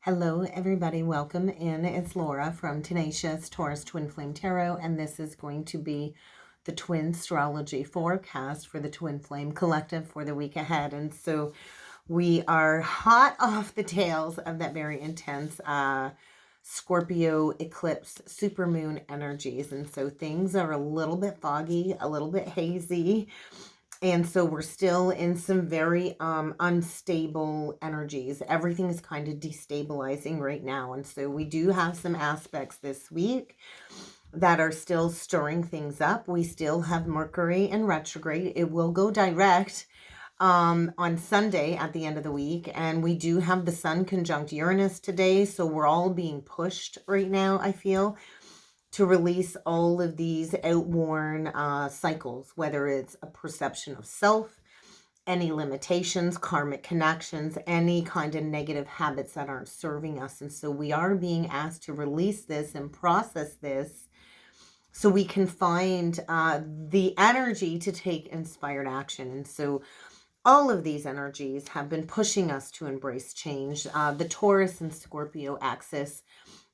Hello, everybody. Welcome in. It's Laura from Tenacious Taurus Twin Flame Tarot, and this is going to be the Twin Astrology forecast for the Twin Flame Collective for the week ahead. And so we are hot off the tails of that very intense Scorpio eclipse supermoon energies. And so things are a little bit foggy, a little bit hazy. And so we're still in some very unstable energies. Everything is kind of destabilizing right now. And so we do have some aspects this week that are still stirring things up. We still have Mercury in retrograde. It will go direct on Sunday at the end of the week. And we do have the Sun conjunct Uranus today. So we're all being pushed right now, I feel, to release all of these outworn cycles, whether it's a perception of self, any limitations, karmic connections, any kind of negative habits that aren't serving us. And so we are being asked to release this and process this so we can find the energy to take inspired action. And so all of these energies have been pushing us to embrace change. The Taurus and Scorpio axis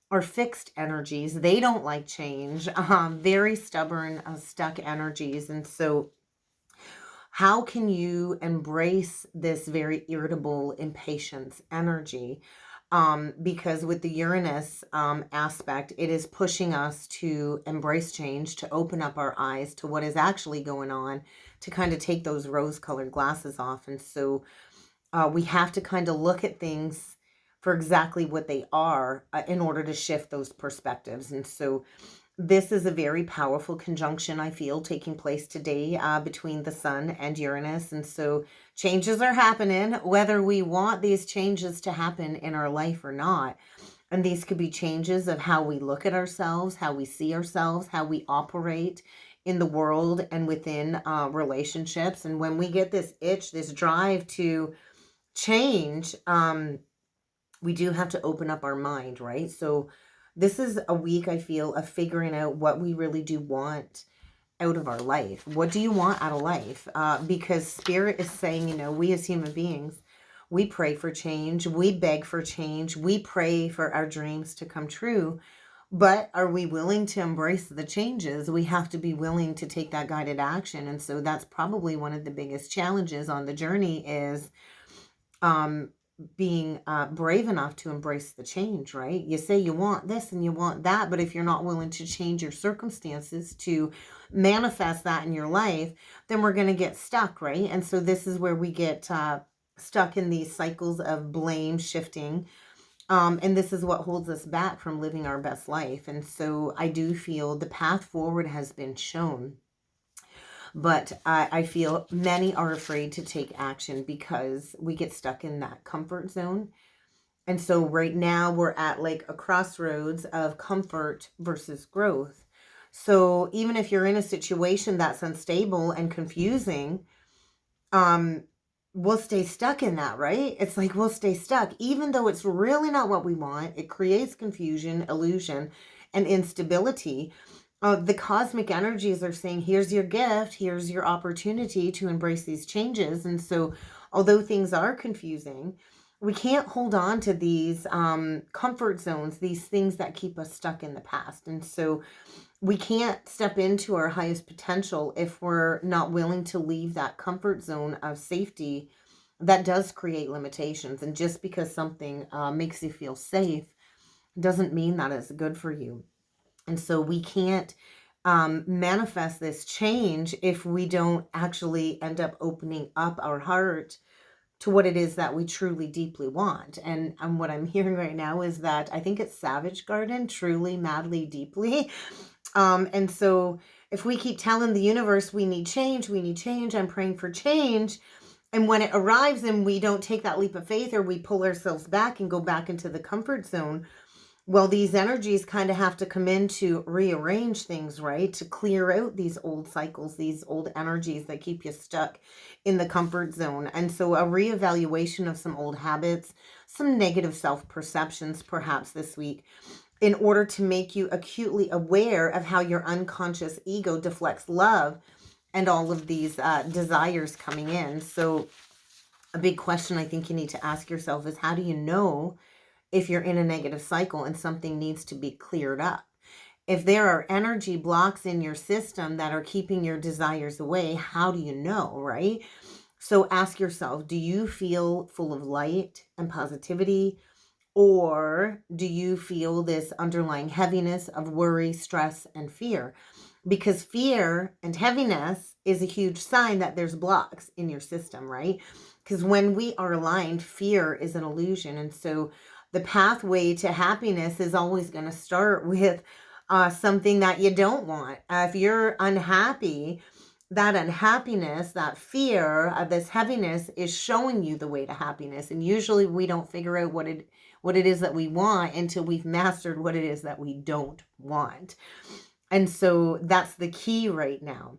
are fixed energies. They don't like change, very stubborn, stuck energies. And so how can you embrace this very irritable impatience energy? Because with the Uranus aspect, it is pushing us to embrace change, to open up our eyes to what is actually going on, to kind of take those rose-colored glasses off. And so we have to kind of look at things for exactly what they are in order to shift those perspectives. And so this is a very powerful conjunction, I feel, taking place today between the Sun and Uranus. And so changes are happening, whether we want these changes to happen in our life or not. And these could be changes of how we look at ourselves, how we see ourselves, how we operate in the world and within relationships. And when we get this itch, this drive to change, we do have to open up our mind, right? So this is a week, I feel, of figuring out what we really do want out of our life. What do you want out of life? Because Spirit is saying, we as human beings, we pray for change, we beg for change, we pray for our dreams to come true. But are we willing to embrace the changes? We have to be willing to take that guided action. And so that's probably one of the biggest challenges on the journey is being brave enough to embrace the change, right? You say you want this and you want that, but if you're not willing to change your circumstances to manifest that in your life, then we're going to get stuck, right? And so this is where we get stuck in these cycles of blame shifting. And this is what holds us back from living our best life. And so I do feel the path forward has been shown. But I feel many are afraid to take action because we get stuck in that comfort zone. And so right now we're at like a crossroads of comfort versus growth. So even if you're in a situation that's unstable and confusing, we'll stay stuck in that, right? It's like we'll stay stuck, even though it's really not what we want. It creates confusion, illusion, and instability. The cosmic energies are saying, here's your gift, here's your opportunity to embrace these changes. And so although things are confusing, we can't hold on to these comfort zones, these things that keep us stuck in the past. And so we can't step into our highest potential if we're not willing to leave that comfort zone of safety that does create limitations. And just because something makes you feel safe doesn't mean that it's good for you. And so we can't manifest this change if we don't actually end up opening up our heart to what it is that we truly deeply want. And what I'm hearing right now is that I think it's Savage Garden, truly, madly, deeply. And so if we keep telling the universe we need change, I'm praying for change. And when it arrives and we don't take that leap of faith, or we pull ourselves back and go back into the comfort zone, well, these energies kind of have to come in to rearrange things, right? To clear out these old cycles, these old energies that keep you stuck in the comfort zone. And so a reevaluation of some old habits, some negative self-perceptions perhaps this week, in order to make you acutely aware of how your unconscious ego deflects love and all of these desires coming in. So a big question I think you need to ask yourself is, how do you know if you're in a negative cycle and something needs to be cleared up. If there are energy blocks in your system that are keeping your desires away, how do you know, right? So ask yourself, do you feel full of light and positivity? Or do you feel this underlying heaviness of worry, stress, and fear? Because fear and heaviness is a huge sign that there's blocks in your system, right? Because when we are aligned, fear is an illusion. And so the pathway to happiness is always going to start with something that you don't want. If you're unhappy, that unhappiness, that fear, this heaviness is showing you the way to happiness. And usually we don't figure out what it is that we want until we've mastered what it is that we don't want. And so that's the key right now.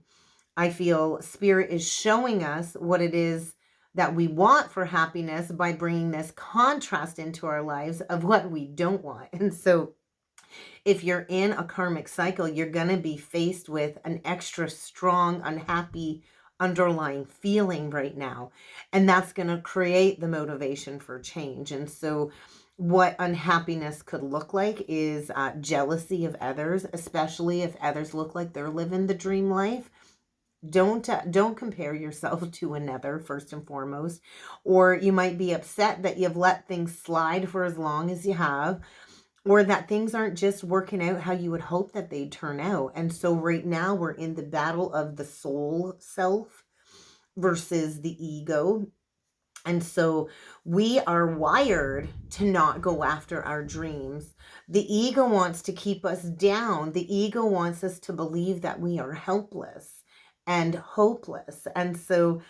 I feel Spirit is showing us what it is that we want for happiness by bringing this contrast into our lives of what we don't want. And so if you're in a karmic cycle, you're going to be faced with an extra strong, unhappy underlying feeling right now. And that's going to create the motivation for change. And so what unhappiness could look like is jealousy of others, especially if others look like they're living the dream life. Don't compare yourself to another, first and foremost. Or you might be upset that you've let things slide for as long as you have, or that things aren't just working out how you would hope that they'd turn out. And so right now we're in the battle of the soul self versus the ego. And so we are wired to not go after our dreams. The ego wants to keep us down. The ego wants us to believe that we are helpless and hopeless. And so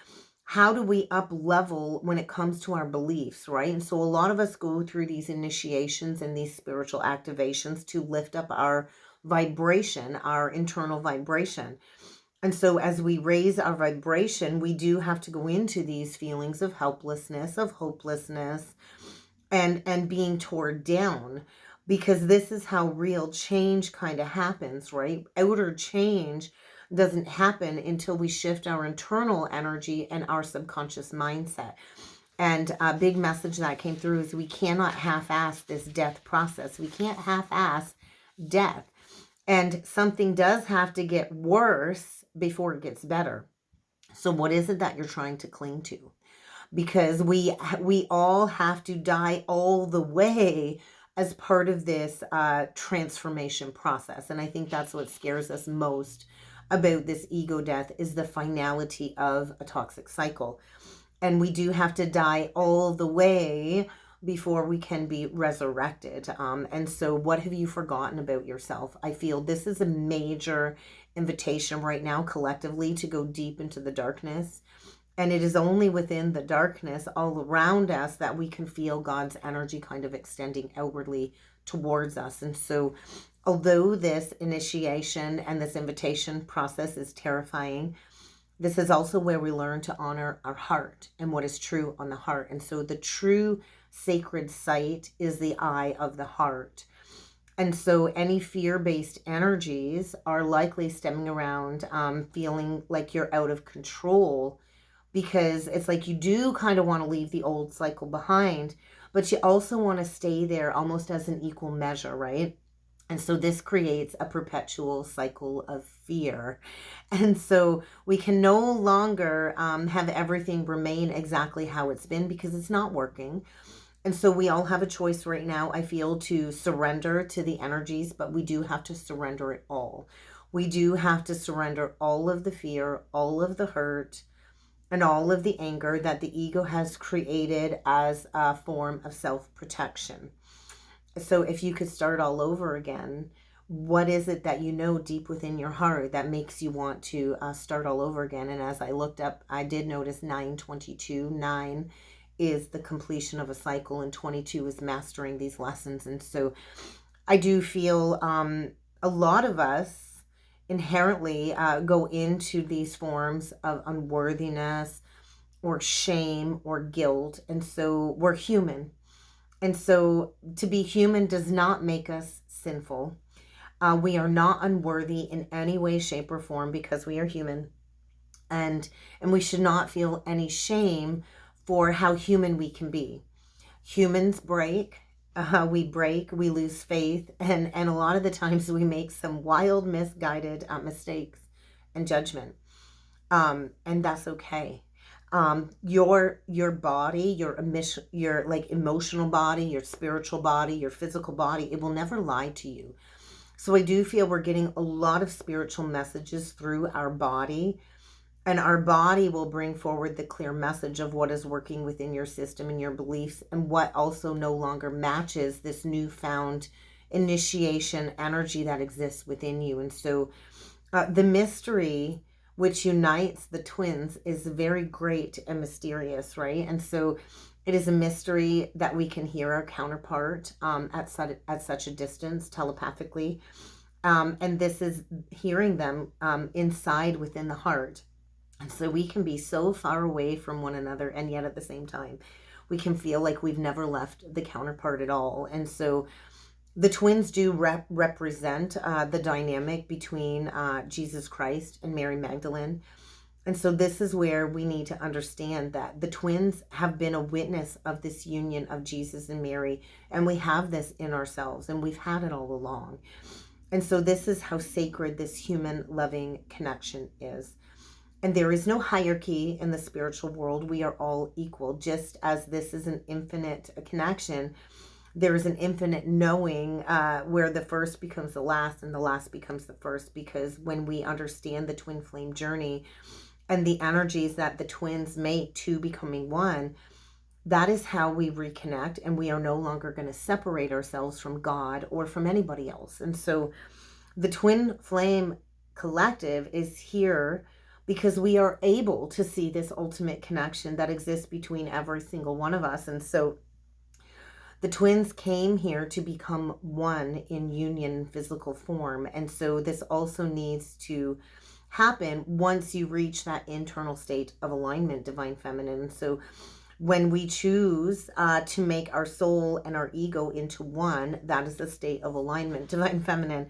how do we up level when it comes to our beliefs, right? And so a lot of us go through these initiations and these spiritual activations to lift up our vibration, our internal vibration. And so as we raise our vibration, we do have to go into these feelings of helplessness, of hopelessness, and being torn down, because this is how real change kind of happens, right? Outer change doesn't happen until we shift our internal energy and our subconscious mindset. And a big message that came through is we cannot half-ass this death process. We can't half-ass death. And something does have to get worse before it gets better. So what is it that you're trying to cling to? Because we all have to die all the way as part of this transformation process. And I think that's what scares us most about this ego death, is the finality of a toxic cycle. And we do have to die all the way before we can be resurrected. And so what have you forgotten about yourself? I feel this is a major invitation right now collectively to go deep into the darkness. And it is only within the darkness all around us that we can feel God's energy kind of extending outwardly towards us. And so although this initiation and this invitation process is terrifying, this is also where we learn to honor our heart and what is true on the heart. And so the true sacred site is the eye of the heart. And so any fear-based energies are likely stemming around feeling like you're out of control, because it's like you do kind of want to leave the old cycle behind, but you also want to stay there almost as an equal measure, right? And so this creates a perpetual cycle of fear. And so we can no longer have everything remain exactly how it's been, because it's not working. And so we all have a choice right now, I feel, to surrender to the energies, but we do have to surrender it all. We do have to surrender all of the fear, all of the hurt, and all of the anger that the ego has created as a form of self-protection. So if you could start all over again, what is it that you know deep within your heart that makes you want to start all over again? And as I looked up, I did notice 922. 9 is the completion of a cycle, and 22 is mastering these lessons. And so I do feel a lot of us inherently go into these forms of unworthiness or shame or guilt. And so we're human. And so to be human does not make us sinful. We are not unworthy in any way, shape, or form, because we are human. And we should not feel any shame for how human we can be. Humans break. we break, we lose faith, and a lot of the times we make some wild, misguided mistakes and judgment. And that's okay. Your body, your like emotional body, your spiritual body, your physical body, it will never lie to you. So I do feel we're getting a lot of spiritual messages through our body, and our body will bring forward the clear message of what is working within your system and your beliefs, and what also no longer matches this newfound initiation energy that exists within you. And so the mystery which unites the twins is very great and mysterious, right? And so it is a mystery that we can hear our counterpart at such a distance telepathically. And this is hearing them inside within the heart. And so we can be so far away from one another, and yet at the same time, we can feel like we've never left the counterpart at all. And so the twins do represent the dynamic between Jesus Christ and Mary Magdalene. And so this is where we need to understand that the twins have been a witness of this union of Jesus and Mary, and we have this in ourselves, and we've had it all along. And so this is how sacred this human loving connection is. And there is no hierarchy in the spiritual world. We are all equal. Just as this is an infinite connection, there is an infinite knowing where the first becomes the last and the last becomes the first. Because when we understand the twin flame journey and the energies that the twins make to becoming one, that is how we reconnect, and we are no longer going to separate ourselves from God or from anybody else. And so the twin flame collective is here because we are able to see this ultimate connection that exists between every single one of us. And so the twins came here to become one in union physical form. And so this also needs to happen once you reach that internal state of alignment, divine feminine. And so when we choose to make our soul and our ego into one, that is the state of alignment, divine feminine,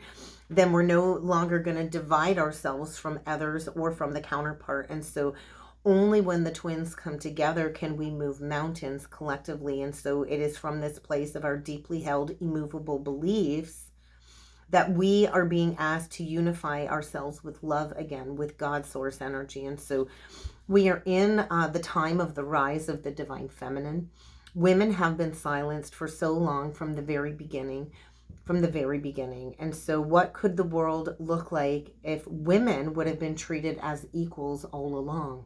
then we're no longer going to divide ourselves from others or from the counterpart. And so only when the twins come together can we move mountains collectively. And so it is from this place of our deeply held, immovable beliefs that we are being asked to unify ourselves with love again, with God's source energy. And so we are in the time of the rise of the divine feminine. Women have been silenced for so long from the very beginning. And so what could the world look like if women would have been treated as equals all along?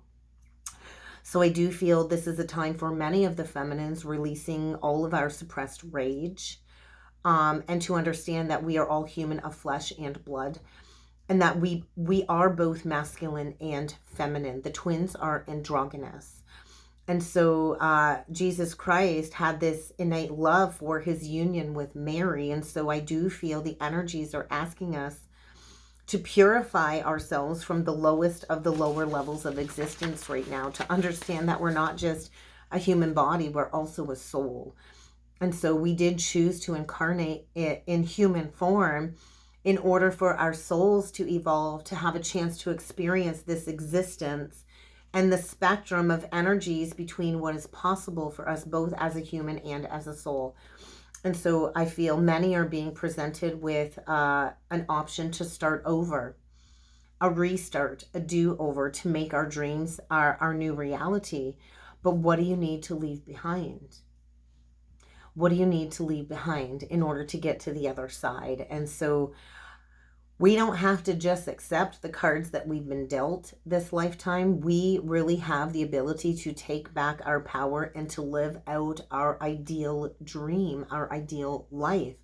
So I do feel this is a time for many of the feminines releasing all of our suppressed rage, and to understand that we are all human of flesh and blood, and that we are both masculine and feminine. The twins are androgynous. And so Jesus Christ had this innate love for his union with Mary. And so I do feel the energies are asking us to purify ourselves from the lowest of the lower levels of existence right now, to understand that we're not just a human body, we're also a soul. And so we did choose to incarnate it in human form in order for our souls to evolve, to have a chance to experience this existence and the spectrum of energies between what is possible for us both as a human and as a soul. And so I feel many are being presented with an option to start over, a restart, a do-over, to make our dreams our new reality. But what do you need to leave behind? What do you need to leave behind in order to get to the other side? And so we don't have to just accept the cards that we've been dealt this lifetime. We really have the ability to take back our power and to live out our ideal dream, our ideal life.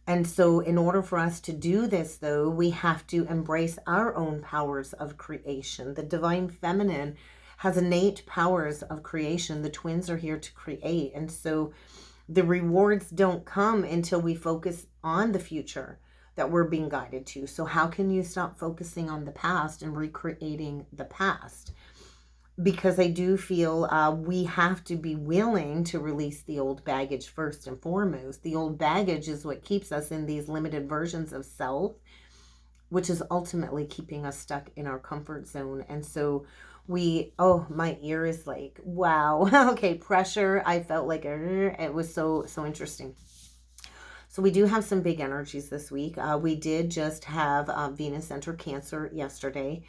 And so in order for us to do this, though, we have to embrace our own powers of creation. The divine feminine has innate powers of creation. The twins are here to create. And so the rewards don't come until we focus on the future that we're being guided to. So how can you stop focusing on the past and recreating the past? Because I do feel we have to be willing to release the old baggage first and foremost. The old baggage is what keeps us in these limited versions of self, which is ultimately keeping us stuck in our comfort zone. And so oh, my ear is like, wow. Okay, pressure. I felt like it was so interesting. So we do have some big energies this week. We did just have Venus enter Cancer yesterday.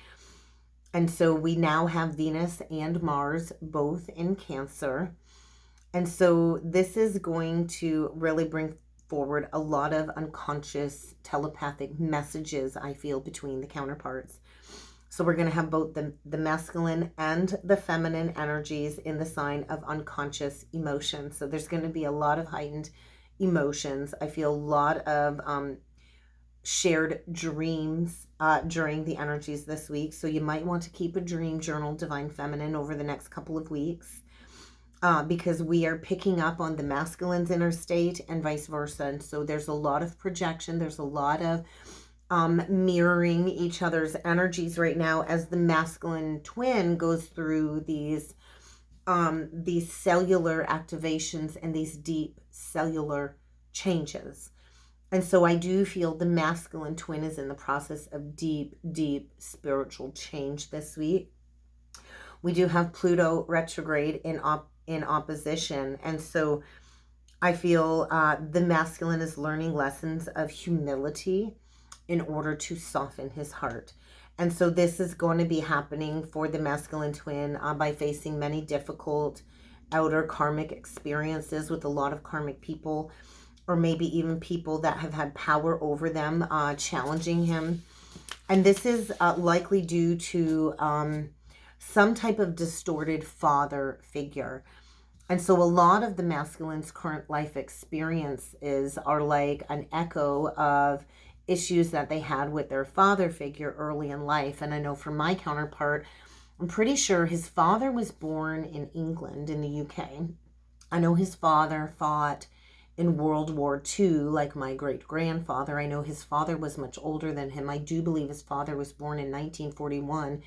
And so we now have Venus and Mars both in Cancer. And so this is going to really bring forward a lot of unconscious telepathic messages, I feel, between the counterparts. So we're going to have both the masculine and the feminine energies in the sign of unconscious emotion. So there's going to be a lot of heightened emotions. I feel a lot of shared dreams during the energies this week. So you might want to keep a dream journal, Divine Feminine, over the next couple of weeks. Because we are picking up on the masculine's inner state and vice versa. And so there's a lot of projection. There's a lot of mirroring each other's energies right now as the masculine twin goes through these cellular activations and these deep cellular changes. And so I do feel the masculine twin is in the process of deep, deep spiritual change this week. We do have Pluto retrograde in opposition. And so I feel the masculine is learning lessons of humility in order to soften his heart. And so this is going to be happening for the masculine twin by facing many difficult outer karmic experiences with a lot of karmic people, or maybe even people that have had power over them challenging him. And this is likely due to some type of distorted father figure. And so a lot of the masculine's current life experiences are like an echo of issues that they had with their father figure early in life. And I know for my counterpart, I'm pretty sure his father was born in England, in the UK. I know his father fought in World War II, like my great-grandfather. I know his father was much older than him. I do believe his father was born in 1941.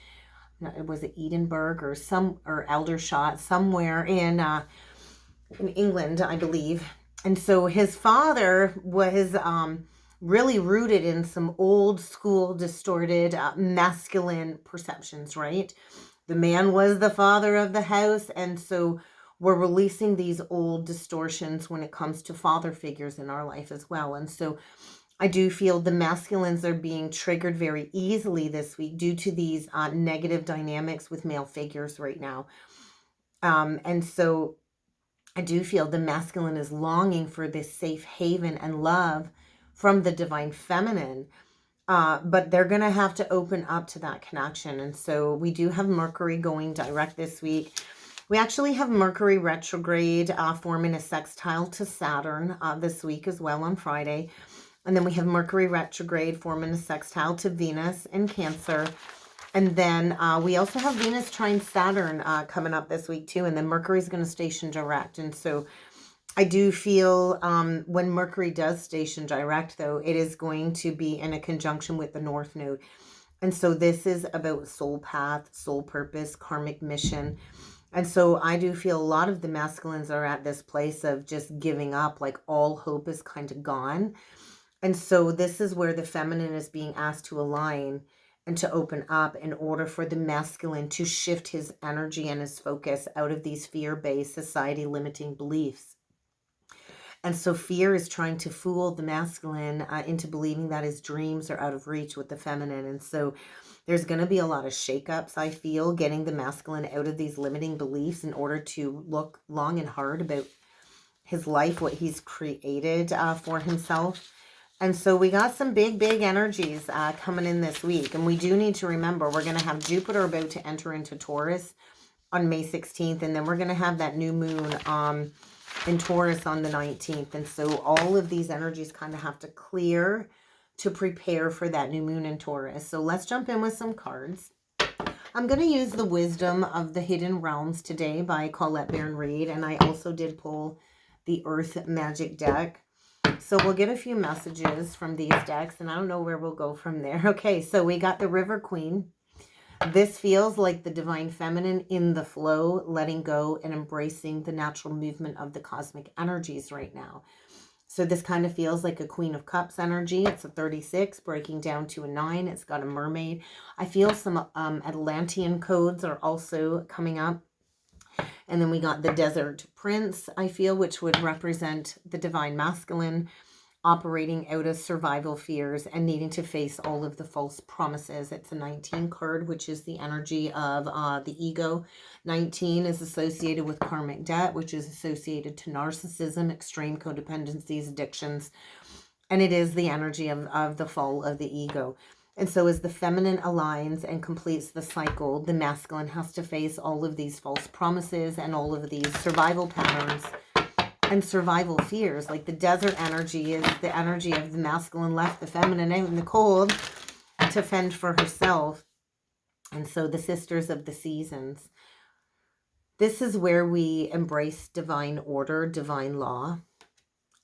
Was it Edinburgh or Aldershot, somewhere in England, I believe. And so his father was really rooted in some old school distorted masculine perceptions, right? The man was the father of the house, and so we're releasing these old distortions when it comes to father figures in our life as well. And so I do feel the masculines are being triggered very easily this week due to these negative dynamics with male figures right now. And so I do feel the masculine is longing for this safe haven and love from the divine feminine. But they're going to have to open up to that connection. And so we do have Mercury going direct this week. We actually have Mercury retrograde forming a sextile to Saturn this week as well on Friday. And then we have Mercury retrograde forming a sextile to Venus in Cancer. And then we also have Venus trine Saturn coming up this week too. And then Mercury's going to station direct. And so I do feel when Mercury does station direct, though, it is going to be in a conjunction with the North Node. And so this is about soul path, soul purpose, karmic mission. And so I do feel a lot of the masculines are at this place of just giving up, like all hope is kind of gone. And so this is where the feminine is being asked to align and to open up in order for the masculine to shift his energy and his focus out of these fear-based society limiting beliefs. And so fear is trying to fool the masculine into believing that his dreams are out of reach with the feminine. And so there's going to be a lot of shakeups, I feel, getting the masculine out of these limiting beliefs in order to look long and hard about his life, what he's created for himself. And so we got some big, big energies coming in this week. And we do need to remember we're going to have Jupiter about to enter into Taurus on May 16th. And then we're going to have that new moon in Taurus on the 19th. And so all of these energies kind of have to clear to prepare for that new moon in Taurus. So let's jump in with some cards. I'm going to use the Wisdom of the Hidden Realms today by Colette Baron-Reid. And I also did pull the Earth Magic deck. So we'll get a few messages from these decks, and I don't know where we'll go from there. Okay, so we got the River Queen. This feels like the divine feminine in the flow, letting go and embracing the natural movement of the cosmic energies right now. So this kind of feels like a Queen of Cups energy. It's a 36 breaking down to a 9. It's got a mermaid. I feel some Atlantean codes are also coming up. And then we got the Desert Prince, I feel, which would represent the divine masculine, operating out of survival fears and needing to face all of the false promises. It's a 19 card, which is the energy of the ego. 19 is associated with karmic debt, which is associated to narcissism, extreme codependencies, addictions. And it is the energy of the fall of the ego. And so as the feminine aligns and completes the cycle, the masculine has to face all of these false promises and all of these survival patterns and survival fears. Like the desert energy is the energy of the masculine left the feminine out in the cold to fend for herself. And so the sisters of the seasons. This is where we embrace divine order, divine law.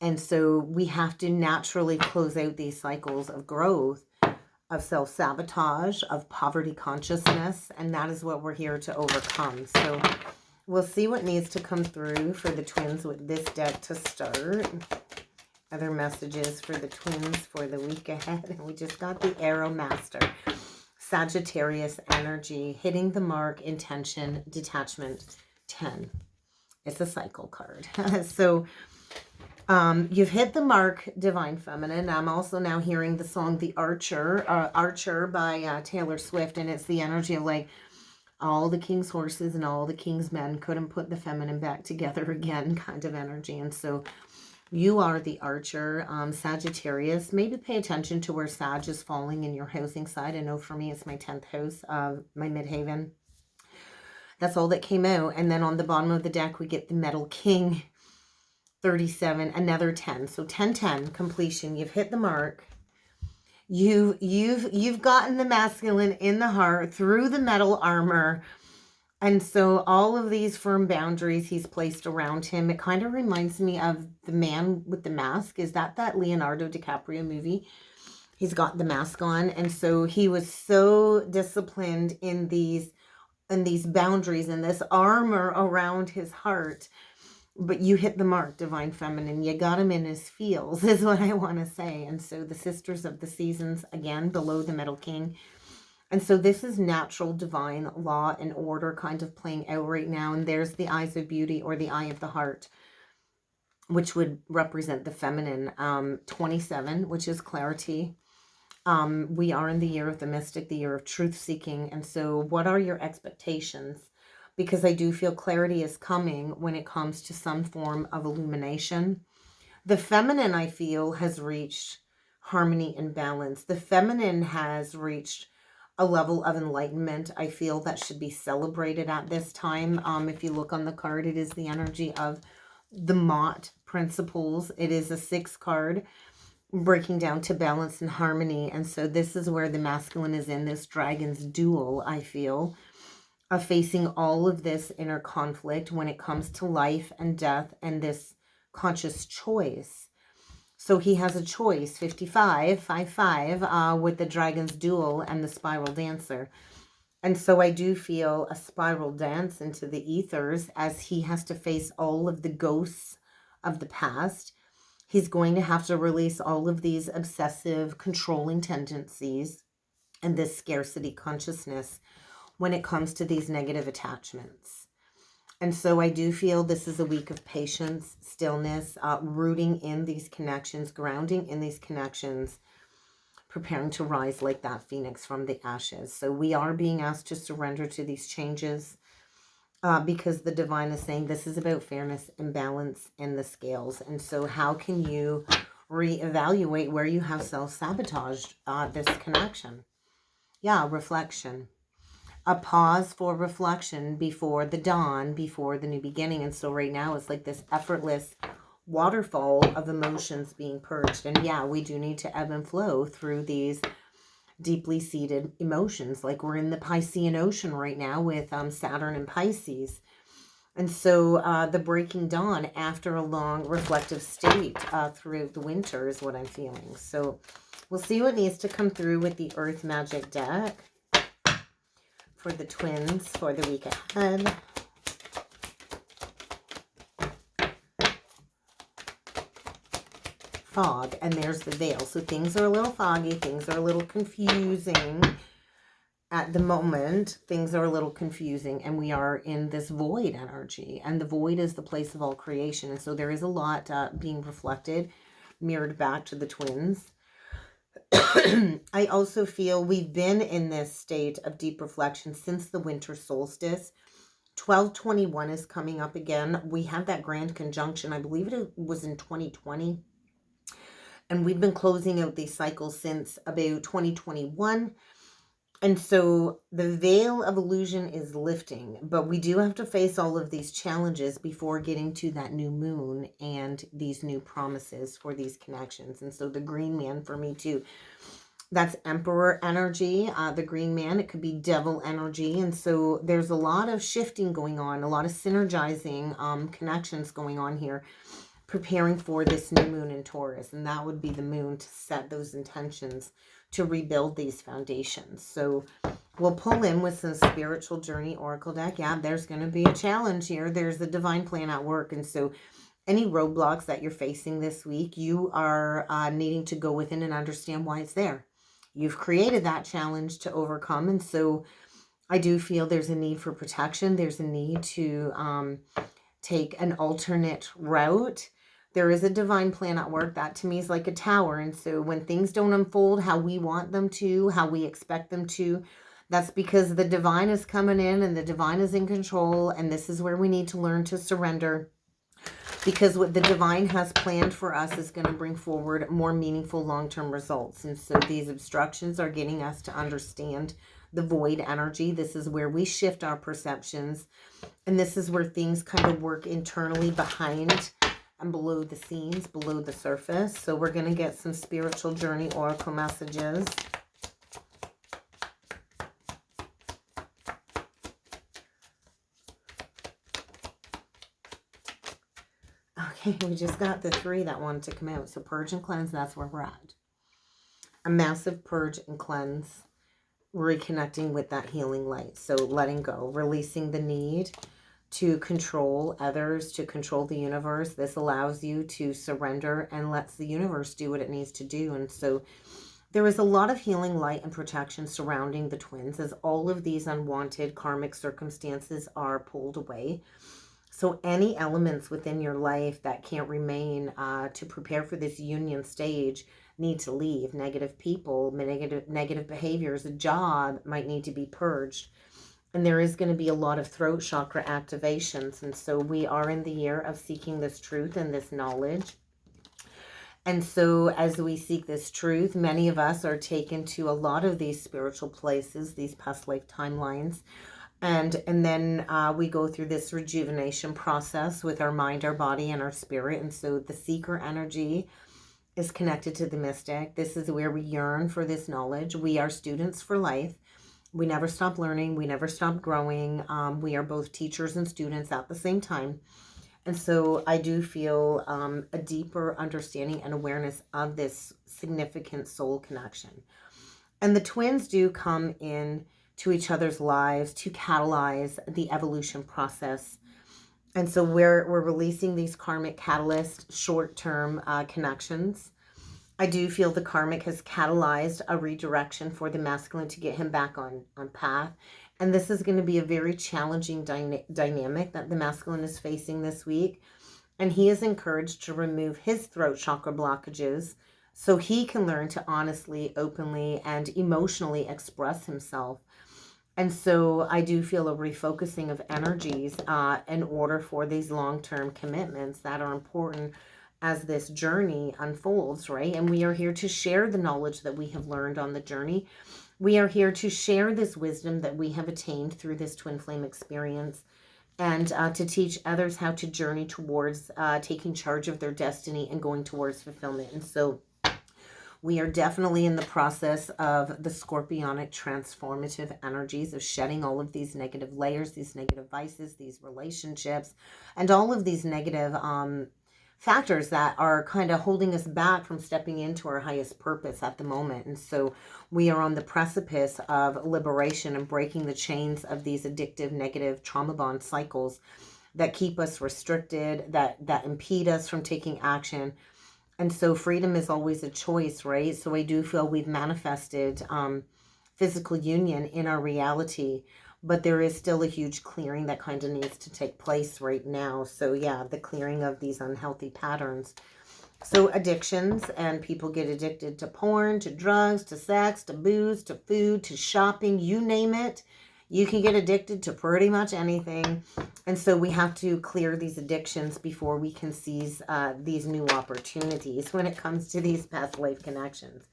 And so we have to naturally close out these cycles of growth, of self-sabotage, of poverty consciousness, and that is what we're here to overcome. So we'll see what needs to come through for the twins with this deck to start. Other messages for the twins for the week ahead. And we just got the Arrow Master. Sagittarius energy, hitting the mark, intention, detachment, 10. It's a cycle card. So you've hit the mark, Divine Feminine. I'm also now hearing the song The Archer by Taylor Swift, and it's the energy of like all the king's horses and all the king's men couldn't put the feminine back together again kind of energy. And so you are the Archer, Sagittarius. Maybe pay attention to where Sag is falling in your housing side. I know for me it's my 10th house, my midhaven. That's all that came out. And then on the bottom of the deck we get the Metal King, 37, another 10. So 10, 10, completion. You've hit the mark. You've gotten the masculine in the heart through the metal armor. And so all of these firm boundaries he's placed around him, it kind of reminds me of The Man with the Mask. Is that Leonardo DiCaprio movie? He's got the mask on. And so he was so disciplined in these boundaries and this armor around his heart. But you hit the mark, Divine Feminine. You got him in his feels, is what I want to say. And so the Sisters of the Seasons, again, below the Metal King. And so this is natural, divine law and order kind of playing out right now. And there's the Eyes of Beauty, or the Eye of the Heart, which would represent the feminine. 27, which is clarity. We are in the year of the mystic, the year of truth-seeking. And so what are your expectations? Because I do feel clarity is coming when it comes to some form of illumination. The feminine, I feel, has reached harmony and balance. The feminine has reached a level of enlightenment. I feel that should be celebrated at this time. If you look on the card, it is the energy of the Mott principles. It is a 6 card breaking down to balance and harmony. And so this is where the masculine is in this dragon's duel, I feel, of facing all of this inner conflict when it comes to life and death and this conscious choice. So he has a choice, 55, 5-5, with the Dragon's Duel and the Spiral Dancer. And so I do feel a spiral dance into the ethers as he has to face all of the ghosts of the past. He's going to have to release all of these obsessive, controlling tendencies and this scarcity consciousness when it comes to these negative attachments. And so I do feel this is a week of patience, stillness, rooting in these connections, grounding in these connections, preparing to rise like that phoenix from the ashes. So we are being asked to surrender to these changes because the divine is saying this is about fairness and balance in the scales. And so how can you reevaluate where you have self-sabotaged this connection? Yeah, reflection. A pause for reflection before the dawn, before the new beginning. And so right now it's like this effortless waterfall of emotions being purged. And yeah, we do need to ebb and flow through these deeply seated emotions. Like we're in the Piscean ocean right now with Saturn and Pisces. And so the breaking dawn after a long reflective state throughout the winter is what I'm feeling. So we'll see what needs to come through with the Earth Magic deck for the twins for the week ahead. fog, and there's the veil. So things are a little foggy, things are a little confusing. At the moment, things are a little confusing, and we are in this void energy, and the void is the place of all creation. And so there is a lot being reflected, mirrored back to the twins. I also feel we've been in this state of deep reflection since the winter solstice. 12/21 is coming up again. We had that grand conjunction, I believe it was in 2020. And we've been closing out these cycles since about 2021. And so the veil of illusion is lifting, but we do have to face all of these challenges before getting to that new moon and these new promises for these connections. And so the green man for me too, that's emperor energy, the green man, it could be devil energy. And so there's a lot of shifting going on, a lot of synergizing connections going on here, preparing for this new moon in Taurus. And that would be the moon to set those intentions to rebuild these foundations. So we'll pull in with some spiritual journey oracle deck. Yeah, there's going to be a challenge here. There's a divine plan at work. And so any roadblocks that you're facing this week, you are needing to go within and understand why it's there. You've created that challenge to overcome. And so I do feel there's a need for protection. There's a need to take an alternate route. There is a divine plan at work. That to me is like a tower. And so when things don't unfold how we want them to, how we expect them to, that's because the divine is coming in and the divine is in control. And this is where we need to learn to surrender, because what the divine has planned for us is going to bring forward more meaningful long-term results. And so these obstructions are getting us to understand the void energy. This is where we shift our perceptions. And this is where things kind of work internally behind and below the scenes, below the surface. So we're going to get some spiritual journey oracle messages. Okay, we just got the 3 that wanted to come out. So purge and cleanse, that's where we're at. A massive purge and cleanse, reconnecting with that healing light. So letting go, releasing the need to control others, to control the universe. This allows you to surrender and lets the universe do what it needs to do. And so there is a lot of healing light and protection surrounding the twins as all of these unwanted karmic circumstances are pulled away. So any elements within your life that can't remain to prepare for this union stage need to leave. Negative people, negative behaviors, a job might need to be purged. And there is going to be a lot of throat chakra activations. And so we are in the year of seeking this truth and this knowledge. And so as we seek this truth, many of us are taken to a lot of these spiritual places, these past life timelines. And then we go through this rejuvenation process with our mind, our body, and our spirit. And so the seeker energy is connected to the mystic. This is where we yearn for this knowledge. We are students for life. We never stop learning. We never stop growing. We are both teachers and students at the same time. And so I do feel a deeper understanding and awareness of this significant soul connection. And the twins do come in to each other's lives to catalyze the evolution process. And so we're releasing these karmic catalyst short-term connections. I do feel the karmic has catalyzed a redirection for the masculine to get him back on path. And this is going to be a very challenging dynamic that the masculine is facing this week. And he is encouraged to remove his throat chakra blockages so he can learn to honestly, openly, and emotionally express himself. And so I do feel a refocusing of energies in order for these long-term commitments that are important as this journey unfolds, right? And we are here to share the knowledge that we have learned on the journey. We are here to share this wisdom that we have attained through this twin flame experience, and to teach others how to journey towards taking charge of their destiny and going towards fulfillment. And so we are definitely in the process of the scorpionic transformative energies of shedding all of these negative layers, these negative vices, these relationships, and all of these negative factors that are kind of holding us back from stepping into our highest purpose at the moment. And so we are on the precipice of liberation and breaking the chains of these addictive, negative trauma bond cycles that keep us restricted, that impede us from taking action. And so freedom is always a choice, right? So I do feel we've manifested physical union in our reality, but there is still a huge clearing that kind of needs to take place right now. So yeah, the clearing of these unhealthy patterns. So addictions, and people get addicted to porn, to drugs, to sex, to booze, to food, to shopping, you name it. You can get addicted to pretty much anything. And so we have to clear these addictions before we can seize these new opportunities when it comes to these past life connections.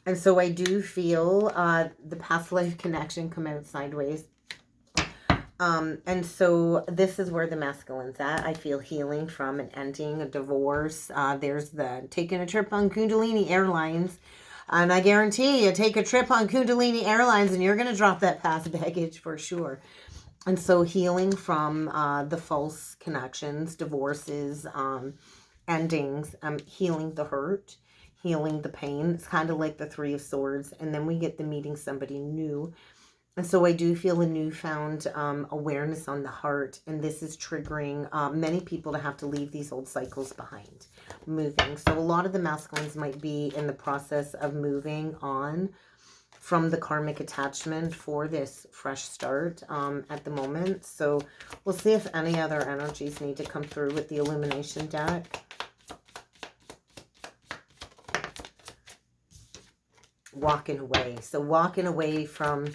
And so I do feel the past life connection come out sideways. And so this is where the masculine's at. I feel healing from an ending, a divorce. There's the taking a trip on Kundalini Airlines. And I guarantee you, take a trip on Kundalini Airlines and you're going to drop that past baggage for sure. And so healing from the false connections, divorces, endings, healing the hurt, healing the pain. It's kind of like the Three of Swords. And then we get the meeting somebody new. And so I do feel a newfound awareness on the heart. And this is triggering many people to have to leave these old cycles behind, moving. So a lot of the masculines might be in the process of moving on from the karmic attachment for this fresh start at the moment. So we'll see if any other energies need to come through with the illumination deck. Walking away. So walking away from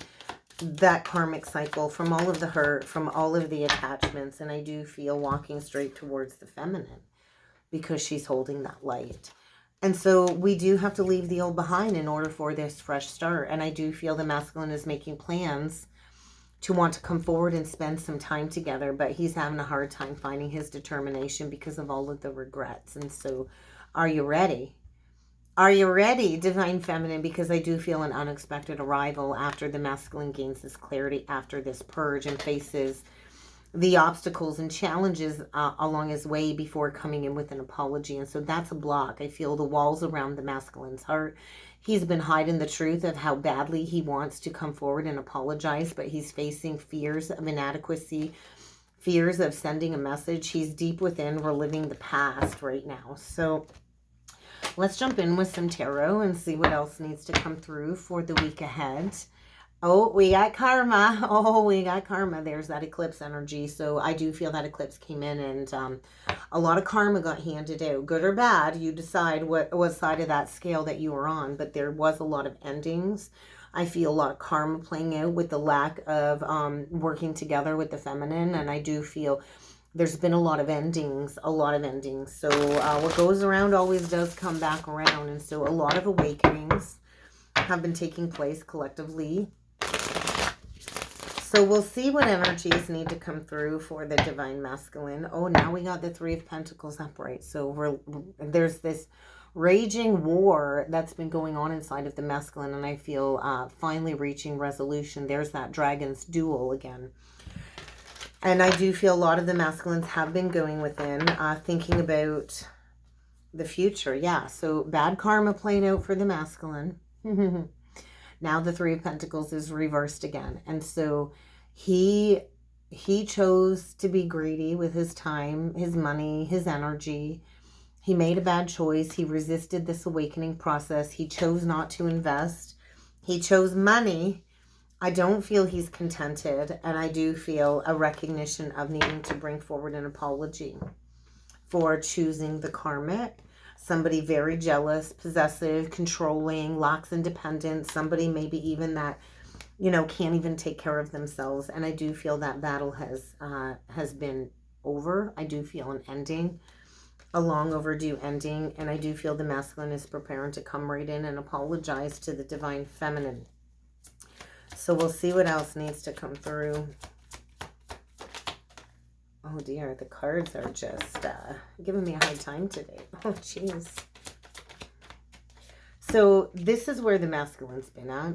that karmic cycle, from all of the hurt, from all of the attachments. And I do feel walking straight towards the feminine because she's holding that light. And so we do have to leave the old behind in order for this fresh start. And I do feel the masculine is making plans to want to come forward and spend some time together, but he's having a hard time finding his determination because of all of the regrets. And so are you ready? Are you ready, Divine Feminine? Because I do feel an unexpected arrival after the masculine gains this clarity after this purge and faces the obstacles and challenges along his way before coming in with an apology. And so that's a block. I feel the walls around the masculine's heart. He's been hiding the truth of how badly he wants to come forward and apologize, but he's facing fears of inadequacy, fears of sending a message. He's deep within reliving the past right now. So let's jump in with some tarot and see what else needs to come through for the week ahead. Oh, we got karma. Oh, we got karma. There's that eclipse energy. So I do feel that eclipse came in and a lot of karma got handed out. Good or bad, you decide what side of that scale that you were on. But there was a lot of endings. I feel a lot of karma playing out with the lack of working together with the feminine. And I do feel there's been a lot of endings, So what goes around always does come back around. And so a lot of awakenings have been taking place collectively. So we'll see what energies need to come through for the Divine Masculine. Oh, now we got the Three of Pentacles upright. So there's this raging war that's been going on inside of the masculine. And I feel finally reaching resolution. There's that dragon's duel again. And I do feel a lot of the masculines have been going within, thinking about the future. Yeah, so bad karma playing out for the masculine. Now the Three of Pentacles is reversed again. And so he chose to be greedy with his time, his money, his energy. He made a bad choice. He resisted this awakening process. He chose not to invest. He chose money. I don't feel he's contented, and I do feel a recognition of needing to bring forward an apology for choosing the karmic. Somebody very jealous, possessive, controlling, lacks independence, somebody maybe even that, can't even take care of themselves. And I do feel that battle has been over. I do feel an ending, a long overdue ending, and I do feel the masculine is preparing to come right in and apologize to the Divine Feminine. So we'll see what else needs to come through. Oh dear, the cards are just giving me a hard time today. Oh jeez. So this is where the masculine's been at.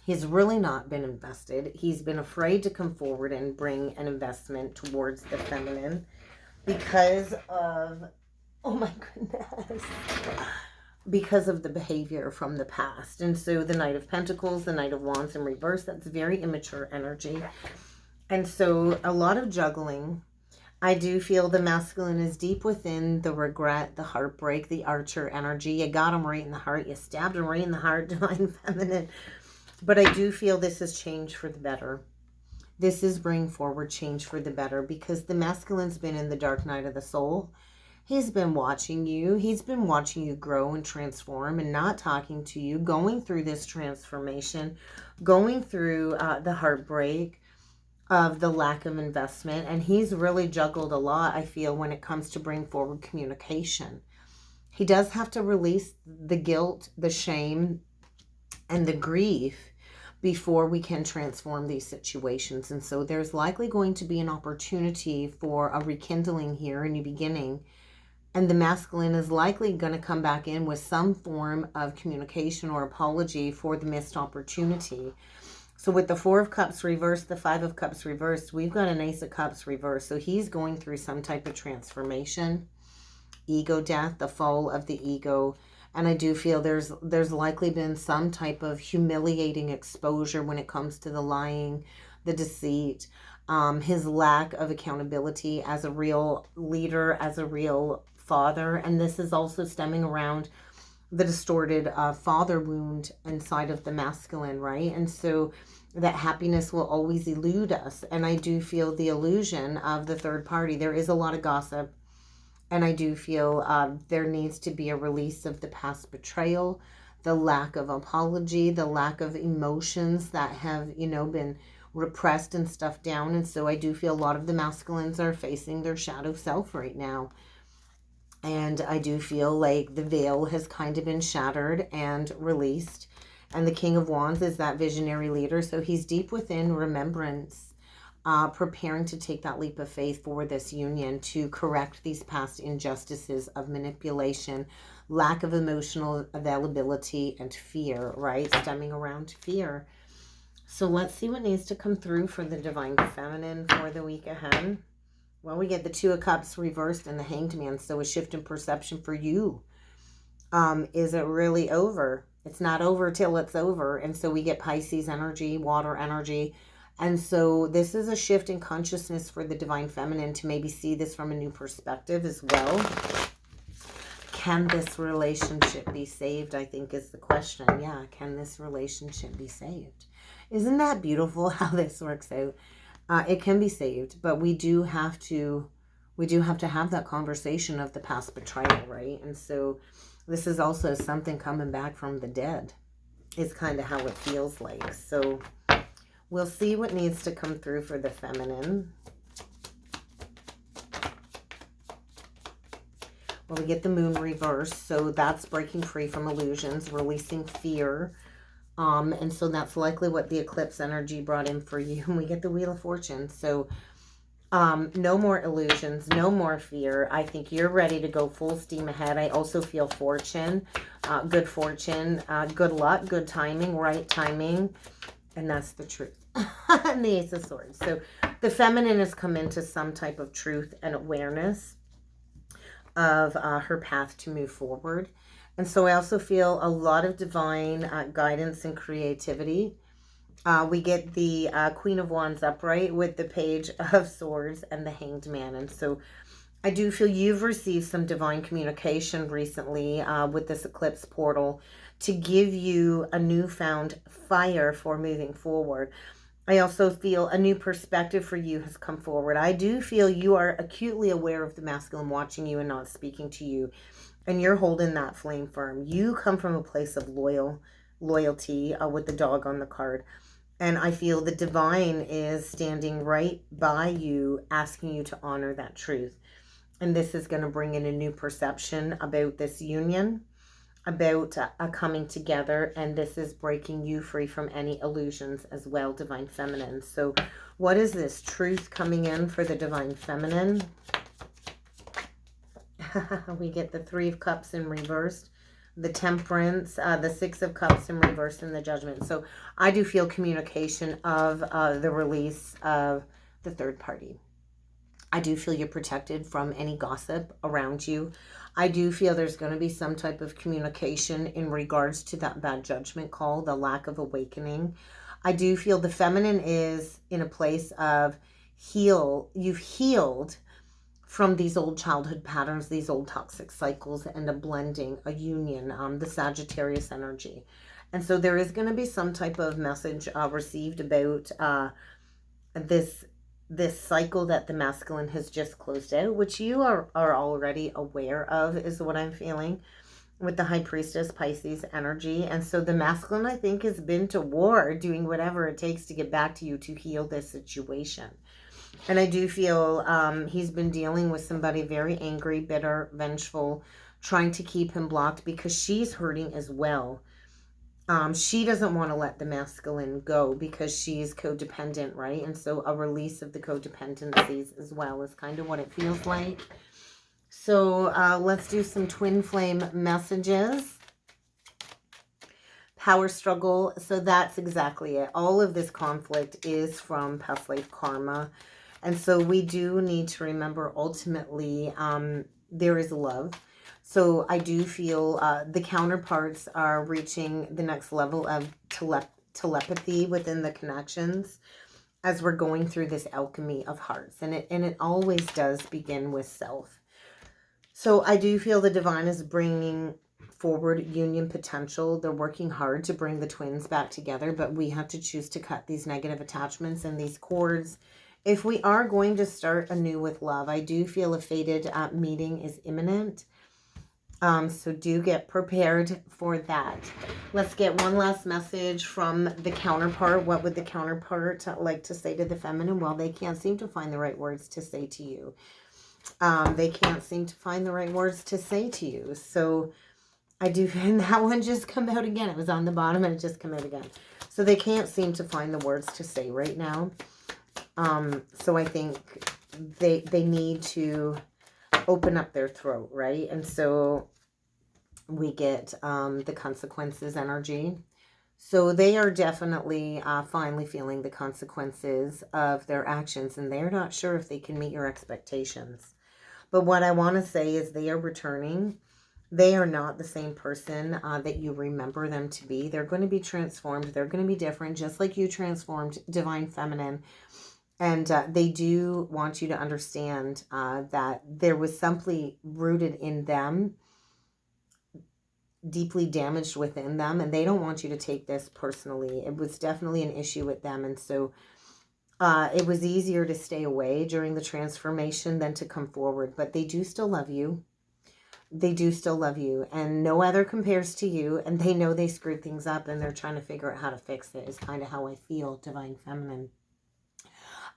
He's really not been invested. He's been afraid to come forward and bring an investment towards the feminine because of, oh my goodness, because of the behavior from the past. And so the Knight of Pentacles, the Knight of Wands in reverse, that's very immature energy. And so a lot of juggling, I do feel the masculine is deep within the regret, the heartbreak, the archer energy. You got him right in the heart. You stabbed him right in the heart, divine feminine. But I do feel this is change for the better. This is bringing forward change for the better, because the masculine's been in the dark night of the soul. He's been watching you. He's been watching you grow and transform and not talking to you, going through this transformation, going through the heartbreak of the lack of investment. And he's really juggled a lot, I feel, when it comes to bring forward communication. He does have to release the guilt, the shame, and the grief before we can transform these situations. And so there's likely going to be an opportunity for a rekindling here, a new beginning. And the masculine is likely going to come back in with some form of communication or apology for the missed opportunity. So with the Four of Cups reversed, the Five of Cups reversed, we've got an Ace of Cups reversed. So he's going through some type of transformation, ego death, the fall of the ego. And I do feel there's likely been some type of humiliating exposure when it comes to the lying, the deceit, his lack of accountability as a real leader, as a real father. And this is also stemming around the distorted father wound inside of the masculine, right? And so that happiness will always elude us. And I do feel the illusion of the third party. There is a lot of gossip. And I do feel there needs to be a release of the past betrayal, the lack of apology, the lack of emotions that have, been repressed and stuffed down. And so I do feel a lot of the masculines are facing their shadow self right now. And I do feel like the veil has kind of been shattered and released. And the King of Wands is that visionary leader. So he's deep within remembrance, preparing to take that leap of faith for this union to correct these past injustices of manipulation, lack of emotional availability, and fear, right? Stemming around fear. So let's see what needs to come through for the Divine Feminine for the week ahead. Well, we get the Two of Cups reversed and the Hanged Man. So a shift in perception for you. Is it really over? It's not over till it's over. And so we get Pisces energy, water energy. And so this is a shift in consciousness for the Divine Feminine to maybe see this from a new perspective as well. Can this relationship be saved, I think is the question. Yeah, can this relationship be saved? Isn't that beautiful how this works out? It can be saved, but we do have to have that conversation of the past betrayal, right? And so this is also something coming back from the dead. It's kind of how it feels like. So we'll see what needs to come through for the feminine. Well, we get the Moon reversed, so that's breaking free from illusions, releasing fear. And so that's likely what the eclipse energy brought in for you. And we get the Wheel of Fortune. So no more illusions, no more fear. I think you're ready to go full steam ahead. I also feel fortune, good luck, good timing, right timing. And that's the truth. And the Ace of Swords. So the feminine has come into some type of truth and awareness of her path to move forward. And so I also feel a lot of divine guidance and creativity. We get the Queen of Wands upright with the Page of Swords and the Hanged Man. And so I do feel you've received some divine communication recently with this eclipse portal to give you a newfound fire for moving forward. I also feel a new perspective for you has come forward. I do feel you are acutely aware of the masculine watching you and not speaking to you. And you're holding that flame firm. You come from a place of loyalty with the dog on the card. And I feel the divine is standing right by you, asking you to honor that truth. And this is going to bring in a new perception about this union, about a coming together. And this is breaking you free from any illusions as well, Divine Feminine. So what is this truth coming in for the Divine Feminine? We get the Three of Cups in reversed, the Temperance, the Six of Cups in reversed, and the Judgment. So I do feel communication of the release of the third party. I do feel you're protected from any gossip around you. I do feel there's going to be some type of communication in regards to that bad judgment call, the lack of awakening. I do feel the feminine is in a place of you've healed from these old childhood patterns, these old toxic cycles, and a blending, a union, the Sagittarius energy. And so there is going to be some type of message received about this cycle that the masculine has just closed out, which you are already aware of, is what I'm feeling with the High Priestess Pisces energy. And so the masculine, I think, has been to war, doing whatever it takes to get back to you to heal this situation. And I do feel he's been dealing with somebody very angry, bitter, vengeful, trying to keep him blocked because she's hurting as well. She doesn't want to let the masculine go because she's codependent, right? And so a release of the codependencies as well is kind of what it feels like. So let's do some twin flame messages. Power struggle. So that's exactly it. All of this conflict is from past life karma. And so we do need to remember ultimately there is love. So I do feel the counterparts are reaching the next level of telepathy within the connections as we're going through this alchemy of hearts. And it always does begin with self. So I do feel the divine is bringing forward union potential. They're working hard to bring the twins back together, but we have to choose to cut these negative attachments and these cords if we are going to start anew with love. I do feel a fated meeting is imminent. So do get prepared for that. Let's get one last message from the counterpart. What would the counterpart like to say to the feminine? Well, they can't seem to find the right words to say to you. They can't seem to find the right words to say to you. So I do, and that one just come out again. It was on the bottom and it just came out again. So they can't seem to find the words to say right now. So I think they need to open up their throat, right? And so we get the consequences energy. So they are definitely finally feeling the consequences of their actions, and they're not sure if they can meet your expectations. But what I want to say is they are returning. They are not the same person that you remember them to be. They're going to be transformed. They're going to be different, just like you transformed Divine Feminine. And they do want you to understand that there was something rooted in them, deeply damaged within them, and they don't want you to take this personally. It was definitely an issue with them, and so it was easier to stay away during the transformation than to come forward. But they do still love you. They do still love you, and no other compares to you, and they know they screwed things up, and they're trying to figure out how to fix it, is kind of how I feel, Divine Feminine.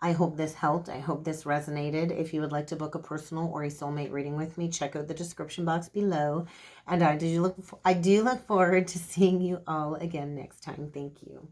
I hope this helped. I hope this resonated. If you would like to book a personal or a soulmate reading with me, check out the description box below. And I do look forward to seeing you all again next time. Thank you.